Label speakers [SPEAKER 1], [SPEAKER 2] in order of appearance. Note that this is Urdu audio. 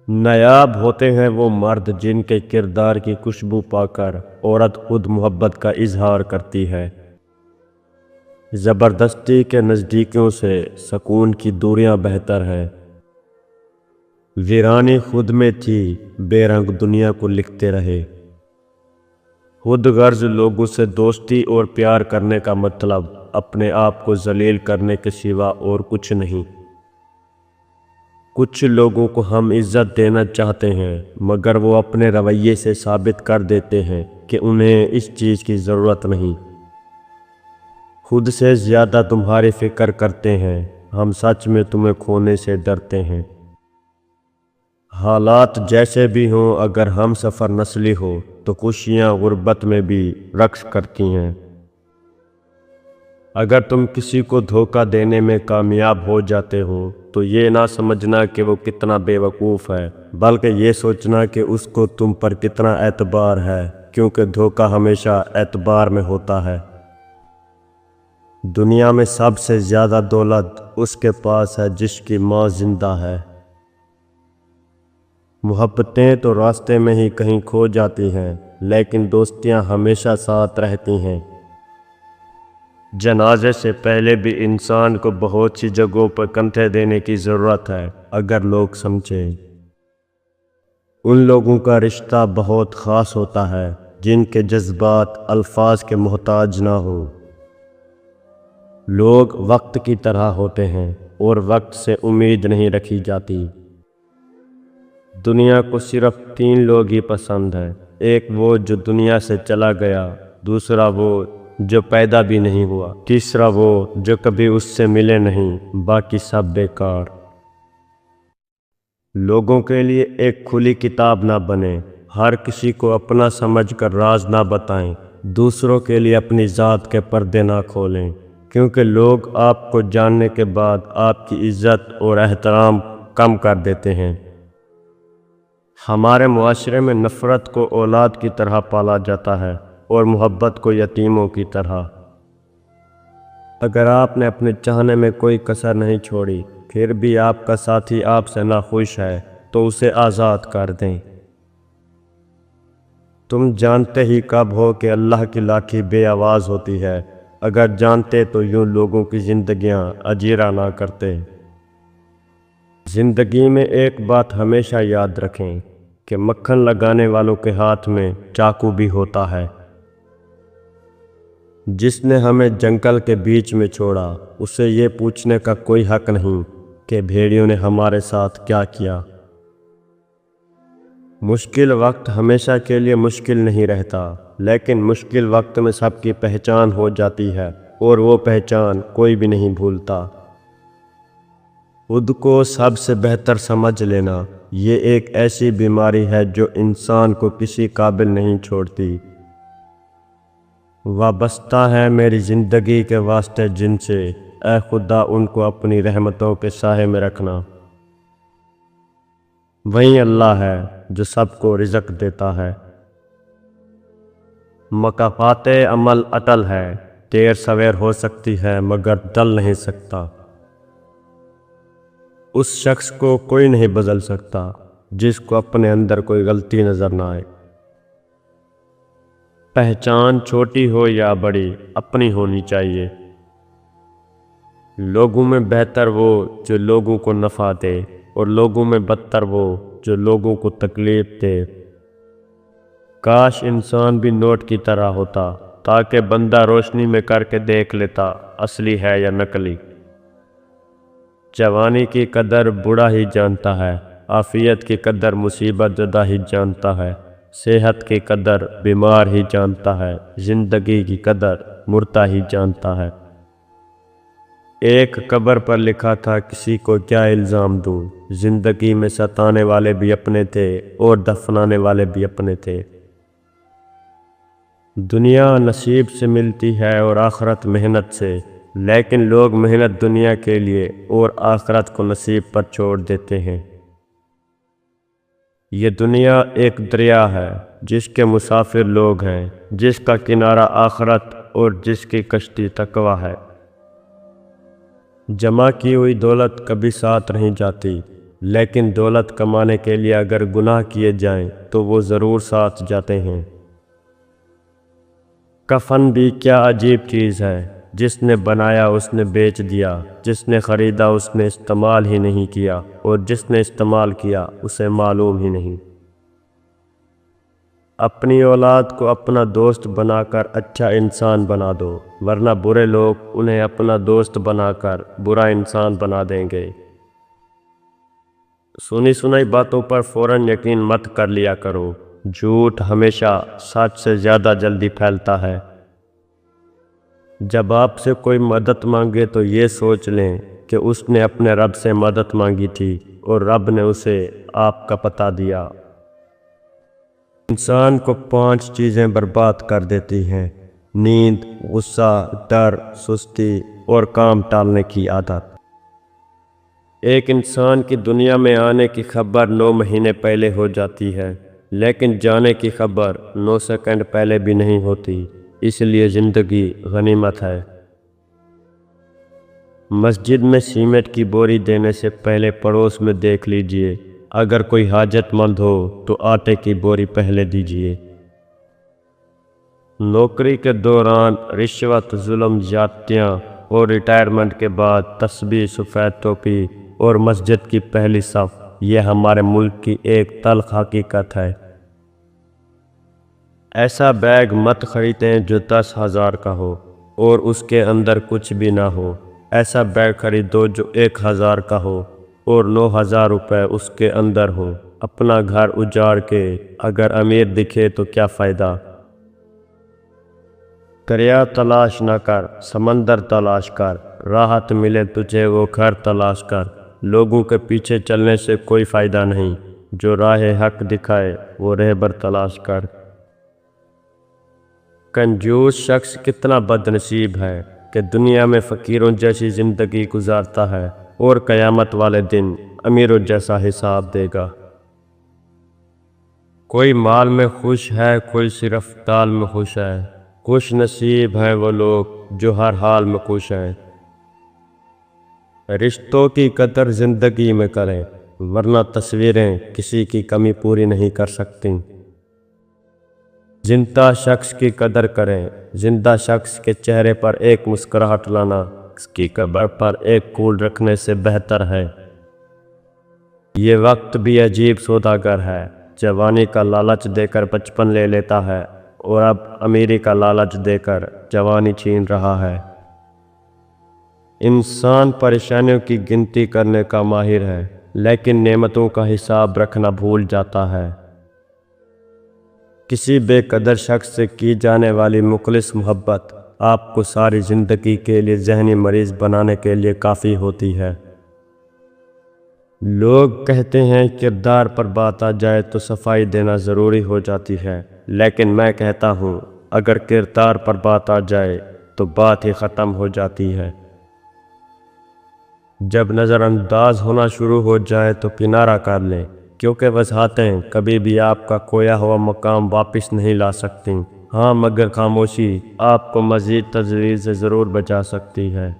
[SPEAKER 1] نایاب ہوتے ہیں وہ مرد جن کے کردار کی خوشبو پا کر عورت خود محبت کا اظہار کرتی ہے۔ زبردستی کے نزدیکیوں سے سکون کی دوریاں بہتر ہے۔ ویرانی خود میں تھی، بے رنگ دنیا کو لکھتے رہے۔ خود غرض لوگوں سے دوستی اور پیار کرنے کا مطلب اپنے آپ کو ذلیل کرنے کے سوا اور کچھ نہیں۔ کچھ لوگوں کو ہم عزت دینا چاہتے ہیں مگر وہ اپنے رویے سے ثابت کر دیتے ہیں کہ انہیں اس چیز کی ضرورت نہیں۔ خود سے زیادہ تمہاری فکر کرتے ہیں، ہم سچ میں تمہیں کھونے سے ڈرتے ہیں۔ حالات جیسے بھی ہوں، اگر ہم سفر نسلی ہو تو خوشیاں غربت میں بھی رقص کرتی ہیں۔ اگر تم کسی کو دھوکہ دینے میں کامیاب ہو جاتے ہو تو یہ نہ سمجھنا کہ وہ کتنا بے وقوف ہے، بلکہ یہ سوچنا کہ اس کو تم پر کتنا اعتبار ہے، کیونکہ دھوکہ ہمیشہ اعتبار میں ہوتا ہے۔ دنیا میں سب سے زیادہ دولت اس کے پاس ہے جس کی ماں زندہ ہے۔ محبتیں تو راستے میں ہی کہیں کھو جاتی ہیں، لیکن دوستیاں ہمیشہ ساتھ رہتی ہیں۔ جنازے سے پہلے بھی انسان کو بہت سی جگہوں پر کندھے دینے کی ضرورت ہے اگر لوگ سمجھیں۔ ان لوگوں کا رشتہ بہت خاص ہوتا ہے جن کے جذبات الفاظ کے محتاج نہ ہوں۔ لوگ وقت کی طرح ہوتے ہیں اور وقت سے امید نہیں رکھی جاتی۔ دنیا کو صرف 3 لوگ ہی پسند ہیں، ایک وہ جو دنیا سے چلا گیا، دوسرا وہ جو پیدا بھی نہیں ہوا، تیسرا وہ جو کبھی اس سے ملے نہیں، باقی سب بیکار۔ لوگوں کے لیے ایک کھلی کتاب نہ بنیں، ہر کسی کو اپنا سمجھ کر راز نہ بتائیں، دوسروں کے لیے اپنی ذات کے پردے نہ کھولیں، کیونکہ لوگ آپ کو جاننے کے بعد آپ کی عزت اور احترام کم کر دیتے ہیں۔ ہمارے معاشرے میں نفرت کو اولاد کی طرح پالا جاتا ہے اور محبت کو یتیموں کی طرح۔ اگر آپ نے اپنے چاہنے میں کوئی کسر نہیں چھوڑی، پھر بھی آپ کا ساتھی آپ سے ناخوش ہے تو اسے آزاد کر دیں۔ تم جانتے ہی کب ہو کہ اللہ کی لاٹھی بے آواز ہوتی ہے، اگر جانتے تو یوں لوگوں کی زندگیاں اجیرا نہ کرتے۔ زندگی میں ایک بات ہمیشہ یاد رکھیں کہ مکھن لگانے والوں کے ہاتھ میں چاقو بھی ہوتا ہے۔ جس نے ہمیں جنگل کے بیچ میں چھوڑا، اسے یہ پوچھنے کا کوئی حق نہیں کہ بھیڑیوں نے ہمارے ساتھ کیا کیا۔ مشکل وقت ہمیشہ کے لیے مشکل نہیں رہتا، لیکن مشکل وقت میں سب کی پہچان ہو جاتی ہے اور وہ پہچان کوئی بھی نہیں بھولتا۔ خود کو سب سے بہتر سمجھ لینا یہ ایک ایسی بیماری ہے جو انسان کو کسی قابل نہیں چھوڑتی۔ وابستہ ہے میری زندگی کے واسطے جن سے، اے خدا ان کو اپنی رحمتوں کے سائے میں رکھنا۔ وہی اللہ ہے جو سب کو رزق دیتا ہے۔ مکافات عمل اٹل ہے، دیر سویر ہو سکتی ہے مگر ٹل نہیں سکتا۔ اس شخص کو کوئی نہیں بدل سکتا جس کو اپنے اندر کوئی غلطی نظر نہ آئے۔ پہچان چھوٹی ہو یا بڑی اپنی ہونی چاہیے۔ لوگوں میں بہتر وہ جو لوگوں کو نفع دے اور لوگوں میں بدتر وہ جو لوگوں کو تکلیف دے۔ کاش انسان بھی نوٹ کی طرح ہوتا تاکہ بندہ روشنی میں کر کے دیکھ لیتا اصلی ہے یا نقلی۔ جوانی کی قدر بوڑھا ہی جانتا ہے، عافیت کی قدر مصیبت زدہ ہی جانتا ہے، صحت کی قدر بیمار ہی جانتا ہے، زندگی کی قدر مردہ ہی جانتا ہے۔ ایک قبر پر لکھا تھا کسی کو کیا الزام دوں، زندگی میں ستانے والے بھی اپنے تھے اور دفنانے والے بھی اپنے تھے۔ دنیا نصیب سے ملتی ہے اور آخرت محنت سے، لیکن لوگ محنت دنیا کے لیے اور آخرت کو نصیب پر چھوڑ دیتے ہیں۔ یہ دنیا ایک دریا ہے جس کے مسافر لوگ ہیں، جس کا کنارہ آخرت اور جس کی کشتی تقویٰ ہے۔ جمع کی ہوئی دولت کبھی ساتھ نہیں جاتی، لیکن دولت کمانے کے لیے اگر گناہ کیے جائیں تو وہ ضرور ساتھ جاتے ہیں۔ کفن بھی کیا عجیب چیز ہے، جس نے بنایا اس نے بیچ دیا، جس نے خریدا اس نے استعمال ہی نہیں کیا، اور جس نے استعمال کیا اسے معلوم ہی نہیں۔ اپنی اولاد کو اپنا دوست بنا کر اچھا انسان بنا دو، ورنہ برے لوگ انہیں اپنا دوست بنا کر برا انسان بنا دیں گے۔ سنی سنائی باتوں پر فوراً یقین مت کر لیا کرو، جھوٹ ہمیشہ سچ سے زیادہ جلدی پھیلتا ہے۔ جب آپ سے کوئی مدد مانگے تو یہ سوچ لیں کہ اس نے اپنے رب سے مدد مانگی تھی اور رب نے اسے آپ کا پتہ دیا۔ انسان کو 5 چیزیں برباد کر دیتی ہیں: نیند، غصہ، ڈر، سستی اور کام ٹالنے کی عادت۔ ایک انسان کی دنیا میں آنے کی خبر 9 مہینے پہلے ہو جاتی ہے، لیکن جانے کی خبر 9 سیکنڈ پہلے بھی نہیں ہوتی، اس لیے زندگی غنیمت ہے۔ مسجد میں سیمنٹ کی بوری دینے سے پہلے پڑوس میں دیکھ لیجئے، اگر کوئی حاجت مند ہو تو آٹے کی بوری پہلے دیجئے۔ نوکری کے دوران رشوت، ظلم، زیادتیاں اور ریٹائرمنٹ کے بعد تسبیح، سفید ٹوپی اور مسجد کی پہلی صف، یہ ہمارے ملک کی ایک تلخ حقیقت ہے۔ ایسا بیگ مت خریدیں جو 10,000 کا ہو اور اس کے اندر کچھ بھی نہ ہو، ایسا بیگ خریدو جو 1,000 کا ہو اور 9,000 روپے اس کے اندر ہو۔ اپنا گھر اجاڑ کے اگر امیر دکھے تو کیا فائدہ؟ دریا تلاش نہ کر، سمندر تلاش کر، راحت ملے تجھے وہ گھر تلاش کر۔ لوگوں کے پیچھے چلنے سے کوئی فائدہ نہیں، جو راہ حق دکھائے وہ رہبر تلاش کر۔ کنجوس شخص کتنا بد نصیب ہے کہ دنیا میں فقیروں جیسی زندگی گزارتا ہے اور قیامت والے دن امیروں جیسا حساب دے گا۔ کوئی مال میں خوش ہے، کوئی صرف دال میں خوش ہے۔ خوش نصیب ہیں وہ لوگ جو ہر حال میں خوش ہیں۔ رشتوں کی قدر زندگی میں کریں، ورنہ تصویریں کسی کی کمی پوری نہیں کر سکتی۔ زندہ شخص کی قدر کریں، زندہ شخص کے چہرے پر ایک مسکراہٹ لانا اس کی قبر پر ایک پھول رکھنے سے بہتر ہے۔ یہ وقت بھی عجیب سوداگر ہے، جوانی کا لالچ دے کر بچپن لے لیتا ہے اور اب امیری کا لالچ دے کر جوانی چھین رہا ہے۔ انسان پریشانیوں کی گنتی کرنے کا ماہر ہے، لیکن نعمتوں کا حساب رکھنا بھول جاتا ہے۔ کسی بے قدر شخص سے کی جانے والی مخلص محبت آپ کو ساری زندگی کے لیے ذہنی مریض بنانے کے لیے کافی ہوتی ہے۔ لوگ کہتے ہیں کردار پر بات آ جائے تو صفائی دینا ضروری ہو جاتی ہے، لیکن میں کہتا ہوں اگر کردار پر بات آ جائے تو بات ہی ختم ہو جاتی ہے۔ جب نظر انداز ہونا شروع ہو جائے تو کنارہ کر لیں، کیونکہ وضاحتیں کبھی بھی آپ کا کھویا ہوا مقام واپس نہیں لا سکتی۔ ہاں، مگر خاموشی آپ کو مزید تجویز سے ضرور بچا سکتی ہے۔